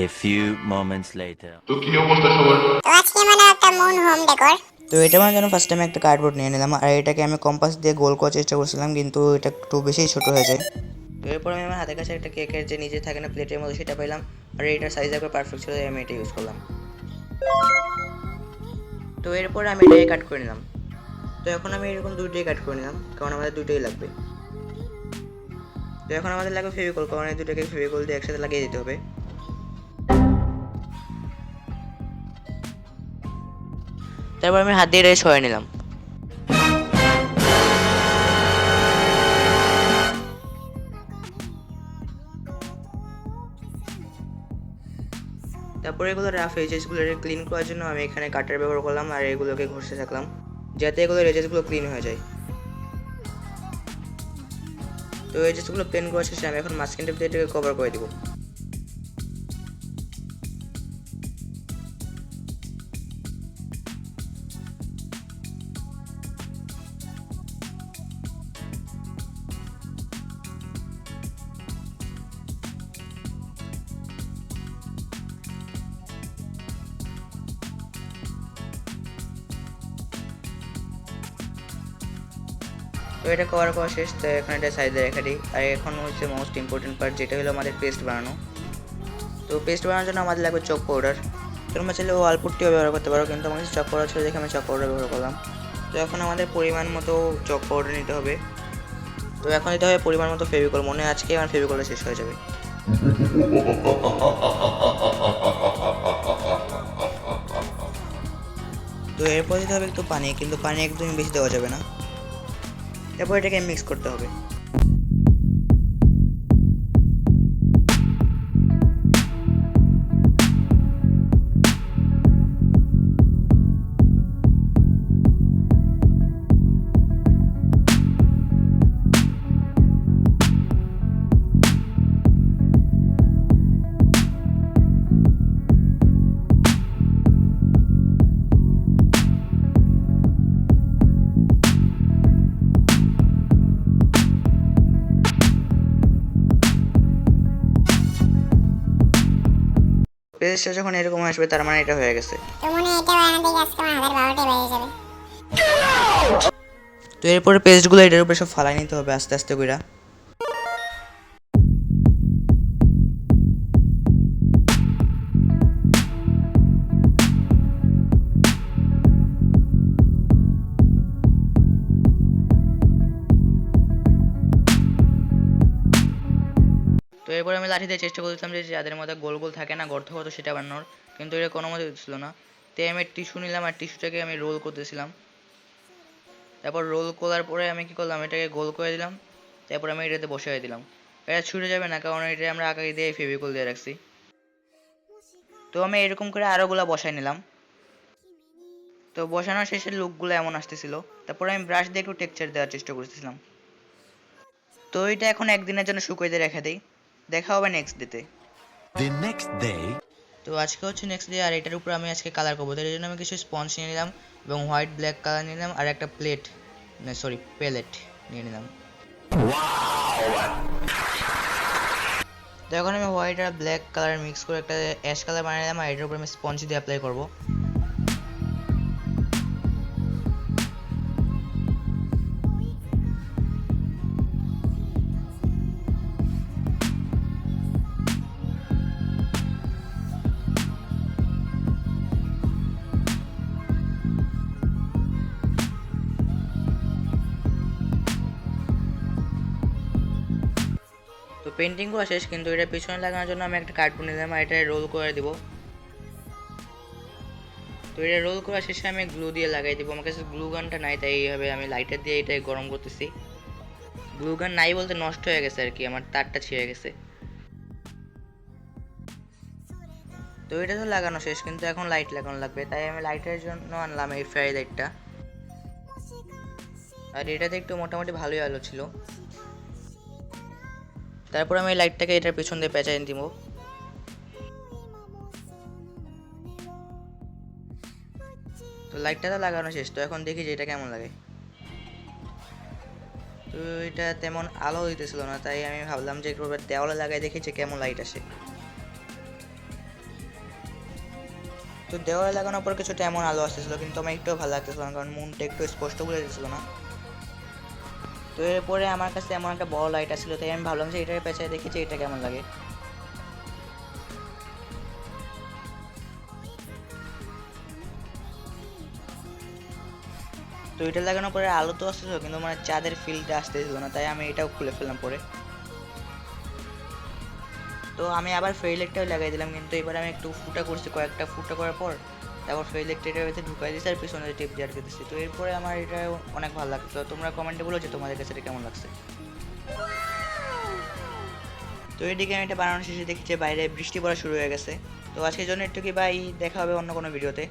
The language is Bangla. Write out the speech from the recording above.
A few moments later. তো কি অবস্থা সবার? তো আজকে মানে একটা মুন হোম ডেকোর। তো এটা আমার জন্য ফার্স্ট টাইম একটা কার্ডবোর্ড নিয়ে নিলাম, আর এটাকে আমি কম্পাস দিয়ে গোল করার চেষ্টা করছিলাম, কিন্তু এটা একটু বেশি ছোট হয়ে যায়। তো এরপর আমি আমার হাতের কাছে একটা কেকের যে নিজে থাকে না প্লেটের মতো সেটা পেলাম, আর এটার সাইজ একবার পারফেক্ট ছিল, আমি এটা ইউজ করলাম। তো এরপর আমি এটাকে কাট করে নিলাম। তো এখন আমি এরকম দুটোই কাট করে নিলাম, কারণ আমাদের দুটোই লাগবে। তো এখন আমাদের লাগবে ফেভিকল, কারণ এই দুটোকে ফেভিকল দিয়ে একসাথে লাগিয়ে দিতে হবে। তারপর আমি হাত দিয়ে এটা ছড়িয়ে নিলাম। তারপরে এগুলো রাফ এজেসগুলো ক্লিন করার জন্য আমি এখানে কাটার ব্যবহার করলাম, আর এগুলোকে ঘষতে থাকলাম যাতে এগুলো এজেসগুলো ক্লিন হয়ে যায়। তো এজেসগুলো পেন করার শেষে আমি এখন মাস্কিং টেপ দিয়ে এটাকে কভার করে দিব। তো এটা কভার করা শেষ, তো এখন এটা সাইডে রেখে দিই। আর এখন হচ্ছে মোস্ট ইম্পর্টেন্ট পার্ট, যেটা হলো আমাদের পেস্ট বানানো। তো পেস্ট বানানোর জন্য আমাদের লাগবে চক পাউডার। তোমরা চাইলে ওয়াল পুট্টিও ব্যবহার করতে পারো, কিন্তু আমার কাছে চক পাউডার ছিল দেখে আমি চক পাউডার ব্যবহার করলাম। তো এখন আমাদের পরিমাণ মতো চক পাউডার নিতে হবে। তো এখন নিতে হবে পরিমাণ মতো ফেভিকল, মনে হয় আজকে আমার ফেভিকলটা শেষ হয়ে যাবে। তো এরপর দিতে হবে একটু পানি, কিন্তু পানি একদমই বেশি দেওয়া যাবে না। এরপর এটাকে মিক্স করতে হবে। পেস্টটা যখন এরকম আসবে তার মানে এটা হয়ে গেছে। তো মনে হয় এটা বানাতে গিয়ে আজকে আমার হাতের 12টাই বেজে যাবে। তো এরপরে পেস্টগুলো এটার উপরে সব ফালাই নিতে হবে আস্তে আস্তে কইরা। তো এরপর আমি লাঠি দিয়ে চেষ্টা করছিলাম যে যাদের মধ্যে গোল গোল থাকে না গর্ত হতো সেটা বানানোর, কিন্তু এটা কোনো মতে ছিল না। তাই আমি টিস্যু নিলাম, আর টিস্যুটাকে আমি রোল করতেছিলাম। তারপর রোল করার পরে আমি কি করলাম, এটাকে গোল করে দিলাম। তারপর আমি এটাতে বসিয়ে দিলাম। এটা ছুটে যাবে না, কারণ এটা আমরা আগে দিয়ে ফেভিকল দিয়ে রাখছি। তো আমি এরকম করে আরোগুলা বসাই নিলাম। তো বসানোর শেষে লুকগুলো এমন আসতেছিল। তারপর আমি ব্রাশ দিয়ে একটু টেক্সচার দেওয়ার চেষ্টা করতেছিলাম। তো এটা এখন একদিনের জন্য শুকাইতে রেখে দিই, দেখা হবে নেক্সট ডেতে। The next day. তো আজকে হচ্ছে নেক্সট ডে, আর এটার উপর আমি আজকে কালার করবো। এর জন্য আমি কিছু স্পঞ্জ নিয়ে নিলাম এবং হোয়াইট ব্ল্যাক কালার নিলাম, আর একটা প্যালেট নিয়ে নিলাম। তো এখন আমি হোয়াইট আর ব্ল্যাক কালার মিক্স করে একটা অ্যাশ কালার বানিয়ে নিলাম, আর এটার উপর আমি স্পঞ্জ দিয়ে অ্যাপ্লাই করবো। তো পেন্টিং করা শেষ, কিন্তু এটা পিছনে লাগানোর জন্য আমি একটা কার্ডবোর্ড নিলাম, আর এটা রোল করে দিব। তো এটা রোল করা শেষে আমি গ্লু দিয়ে লাগাই দিব। আমার কাছে গ্লু গানটা নাই, তাই এইভাবে আমি লাইটার দিয়ে এটা গরম করতেছি। গ্লু গান নাই বলতে নষ্ট হয়ে গেছে আর কি, আমার তারটা ছিঁড়ে গেছে। তো এটা তো লাগানো শেষ, কিন্তু এখন লাইট লাগানো লাগবে, তাই আমি লাইটের জন্য আনলাম এই ফেয়ারি লাইটটা। আর এটাতে একটু মোটামুটি ভালোই আলো ছিল। তারপর আমি এই লাইটটাকে এটার পেছন দিয়ে পেঁচাই দিব। তো লাইটটা তো লাগানো শেষ, তো এখন দেখি যে এটা কেমন লাগে। তো এটা তেমন আলো হইতেছিল না, তাই আমি ভাবলাম যে একবার দেওয়ালে লাগাই দেখি যে কেমন লাইট আসে। তো দেওয়ালে লাগানোর পর কিছুটা এমন আলো আসতেছিল, কিন্তু আমার একটু ভালো লাগতেছিল না, কারণ মুনটা একটু স্পষ্ট করে দিচ্ছিল না। তো এরপরে আমার কাছে এমন একটা বড় লাইট আসছিল, তাই আমি ভাবলাম যে এটার পেঁচায় দেখি যে এটা কেমন লাগে। তো এটা লাগানোর পরে আলো তো আসতেছিল, কিন্তু মানে চাঁদের ফিলটা আসতেছিল না, তাই আমি এটাও খুলে ফেললাম পরে। তো আমি আবার ফেরিলেকটাও লাগাই দিলাম, কিন্তু এবার আমি একটু ফুটা করছি, কয়েকটা ফুটা করার পর তারপর ফেরিলেকটা এটার ভিতরে ঢুকাই দিচ্ছি আর পিছনে টিপ দিয়ে আটকে দিচ্ছি। তো এরপরে আমার এটা অনেক ভালো লাগছে। তোমরা কমেন্টে বলো যে তোমাদের কাছে এটা কেমন লাগছে। তো এদিকে আমি এটা বানানোর শেষে দেখি যে বাইরে বৃষ্টি পড়া শুরু হয়ে গেছে। তো আজকের জন্য একটু কি ভাই, দেখা হবে অন্য কোনো ভিডিওতে।